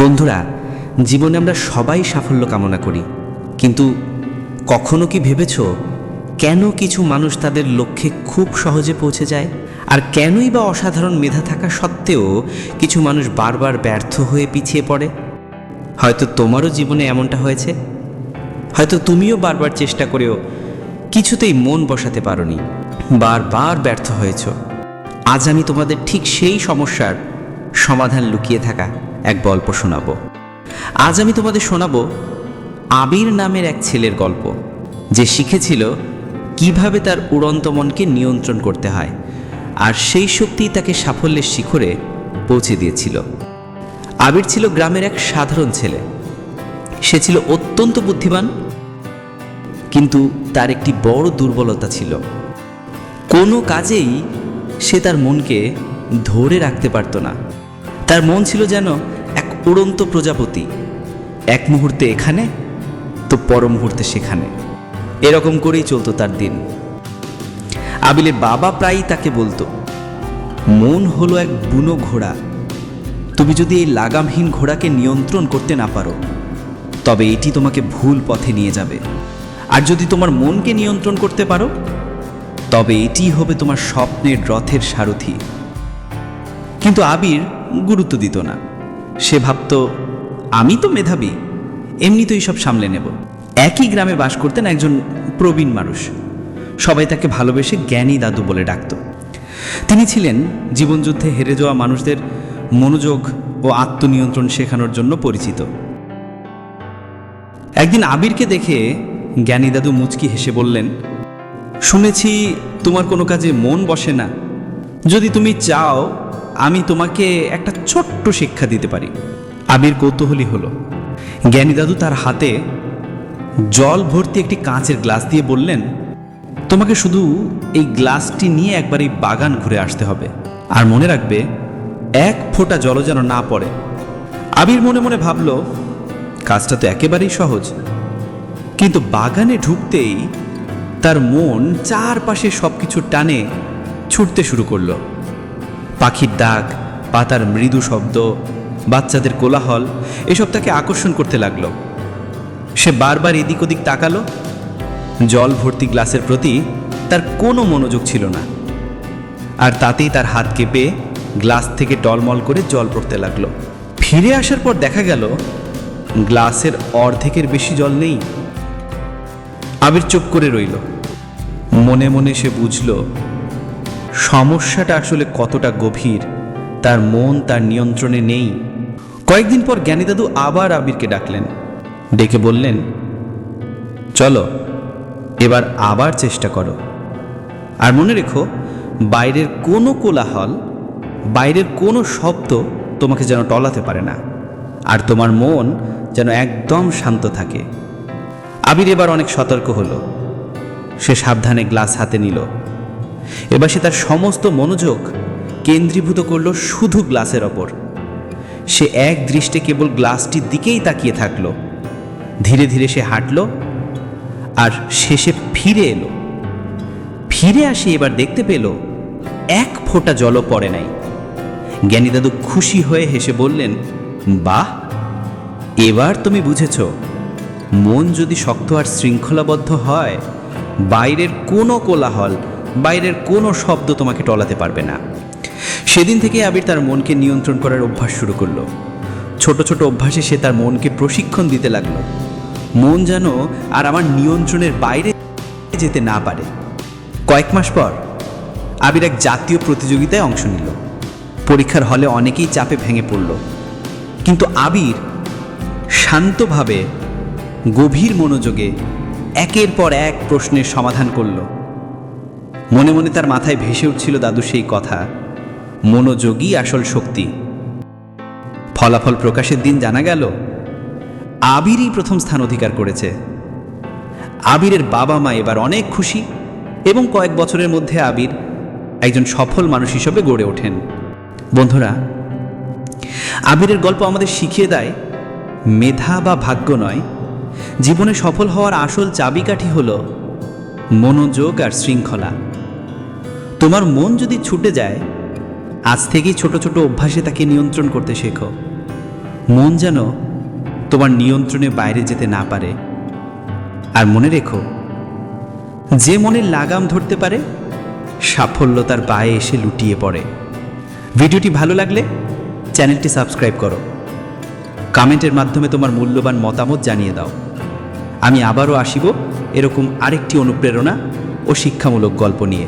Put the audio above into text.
বন্ধুরা, জীবনে আমরা সবাই সাফল্য কামনা করি, কিন্তু কখনো কি ভেবেছ কেন কিছু মানুষ তাদের লক্ষ্যে খুব সহজে পৌঁছে যায়, আর কেনই বা অসাধারণ মেধা থাকা সত্ত্বেও কিছু মানুষ বারবার ব্যর্থ হয়ে পিছিয়ে পড়ে? হয়তো তোমারও জীবনে এমনটা হয়েছে। হয়তো তুমিও বারবার চেষ্টা করেও কিছুতেই মন বসাতে পারোনি, বারবার ব্যর্থ হয়েছ। আজ আমি তোমাদের ঠিক সেই সমস্যার সমাধান লুকিয়ে থাকা এক গল্প শোনাবো। আজ আমি তোমাদের শোনাবো আবির নামের এক ছেলের গল্প, যে শিখেছিল কিভাবে তার উড়ন্ত মনকে নিয়ন্ত্রণ করতে হয়, আর সেই শক্তিই তাকে সাফল্যের শিখরে পৌঁছে দিয়েছিল। আবির ছিল গ্রামের এক সাধারণ ছেলে। সে ছিল অত্যন্ত বুদ্ধিমান, কিন্তু তার একটি বড় দুর্বলতা ছিল। কোনো কাজেই সে তার মনকে ধরে রাখতে পারত না। তার মন ছিল যেন এক উড়ন্ত প্রজাপতি, এক মুহূর্তে এখানে তো পর মুহূর্তে সেখানে। এরকম করেই চলতো তার দিন। আবিলের বাবা প্রায়ই তাকে বলতো, মন হলো এক বুনো ঘোড়া, তুমি যদি এই লাগামহীন ঘোড়াকে নিয়ন্ত্রণ করতে না পারো তবে এটি তোমাকে ভুল পথে নিয়ে যাবে, আর যদি তোমার মনকে নিয়ন্ত্রণ করতে পারো তবে এটি হবে তোমার স্বপ্নের রথের সারথি। কিন্তু আবির গুরুত্ব দিত না। সে ভাবত, আমি তো মেধাবী, এমনি তো এইসব সামলে নেব। একই গ্রামে বাস করতেন একজন প্রবীণ মানুষ। সবাই তাকে ভালোবেসে জ্ঞানী দাদু বলে ডাকত। তিনি ছিলেন জীবনযুদ্ধে হেরে যাওয়া মানুষদের মনোযোগ ও আত্মনিয়ন্ত্রণ শেখানোর জন্য পরিচিত। একদিন আবিরকে দেখে জ্ঞানী দাদু মুচকি হেসে বললেন, শুনেছি তোমার কোনো কাজে মন বসে না। যদি তুমি চাও আমি তোমাকে একটা ছোট্ট শিক্ষা দিতে পারি। আবির কৌতূহলী হলো। জ্ঞানী দাদু তার হাতে জল ভর্তি একটি কাঁচের গ্লাস দিয়ে বললেন, তোমাকে শুধু এই গ্লাসটি নিয়ে একবার এই বাগান ঘুরে আসতে হবে, আর মনে রাখবে এক ফোঁটা জল যেন না পড়ে। আবির মনে মনে ভাবল, কাজটা তো একেবারেই সহজ। কিন্তু বাগানে ঢুকতেই তার মন চারপাশে সবকিছু টানে ছুটতে শুরু করলো। পাখির ডাক, পাতার মৃদু শব্দ, বাচ্চাদের কোলাহল, এসব তাকে আকর্ষণ করতে লাগলো। সে বারবার এদিক ওদিক তাকালো। জল ভর্তি গ্লাসের প্রতি তার কোনো মনোযোগ ছিল না, আর তাতেই তার হাত কেঁপে গ্লাস থেকে টলমল করে জল পড়তে লাগলো। ফিরে আসার পর দেখা গেল গ্লাসের অর্ধেকের বেশি জল নেই। আবির চুপ করে রইল। মনে মনে সে বুঝল সমস্যাটা আসলে কতটা গভীর। তার মন তার নিয়ন্ত্রণে নেই। কয়েকদিন পর জ্ঞানী দাদু আবার আবিরকে ডাকলেন। ডেকে বললেন, চলো এবার আবার চেষ্টা করো, আর মনে রেখো বাইরের কোনো কোলাহল, বাইরের কোনো শব্দ তোমাকে যেন টলাতে পারে না, আর তোমার মন যেন একদম শান্ত থাকে। আবির এবার অনেক সতর্ক হলো। সে সাবধানে গ্লাস হাতে নিল। এবার সে তার সমস্ত মনোযোগ কেন্দ্রীভূত করলো শুধু গ্লাসের ওপর। সে এক দৃষ্টে কেবল গ্লাসটির দিকেই তাকিয়ে থাকলো। ধীরে ধীরে সে হাঁটলো, আর শেষে ফিরে এলো। ফিরে আসে এবার দেখতে পেল এক ফোঁটা জলও পড়ে নাই। জ্ঞানী দাদু খুশি হয়ে হেসে বললেন, বাহ, এবার তুমি বুঝেছ, মন যদি শক্ত আর শৃঙ্খলাবদ্ধ হয়, বাইরের কোনো কোলাহল, বাইরের কোনো শব্দ তোমাকে টলাতে পারবে না। সেদিন থেকে আবির তার মনকে নিয়ন্ত্রণ করার অভ্যাস শুরু করলো। ছোট ছোট অভ্যাসে সে তার মনকে প্রশিক্ষণ দিতে লাগলো। মন যেন আর আমার নিয়ন্ত্রণের বাইরে যেতে না পারে। কয়েক মাস পর আবির এক জাতীয় প্রতিযোগিতায় অংশ নিল। পরীক্ষার হলে অনেকেই চাপে ভেঙে পড়ল, কিন্তু আবির শান্তভাবে গভীর মনোযোগে একের পর এক প্রশ্নের সমাধান করল। মনে মনে তার মাথায় ভেসে উঠছিল দাদু সেই কথা, মনোযোগই আসল শক্তি। ফলাফল প্রকাশের দিন জানা গেল আবিরই প্রথম স্থান অধিকার করেছে। আবিরের বাবা মা এবার অনেক খুশি, এবং কয়েক বছরের মধ্যে আবির একজন সফল মানুষ হিসেবে গড়ে ওঠেন। বন্ধুরা, আবিরের গল্প আমাদের শিখিয়ে দেয়, মেধা বা ভাগ্য নয়, জীবনে সফল হওয়ার আসল চাবিকাঠি হলো মনোযোগ আর শৃঙ্খলা। তোমার মন যদি ছুটে যায়, আজ থেকেই ছোট ছোট অভ্যাসে তাকে নিয়ন্ত্রণ করতে শেখো। মন যেন তোমার নিয়ন্ত্রণের বাইরে যেতে না পারে। আর মনে রেখো, যে মনের লাগাম ধরতে পারে সাফল্য তার পায়ে এসে লুটিয়ে পড়ে। ভিডিওটি ভালো লাগলে চ্যানেলটি সাবস্ক্রাইব করো, কমেন্টের মাধ্যমে তোমার মূল্যবান মতামত জানিয়ে দাও। আমি আবারও আসিব এরকম আরেকটি অনুপ্রেরণা ও শিক্ষামূলক গল্প নিয়ে।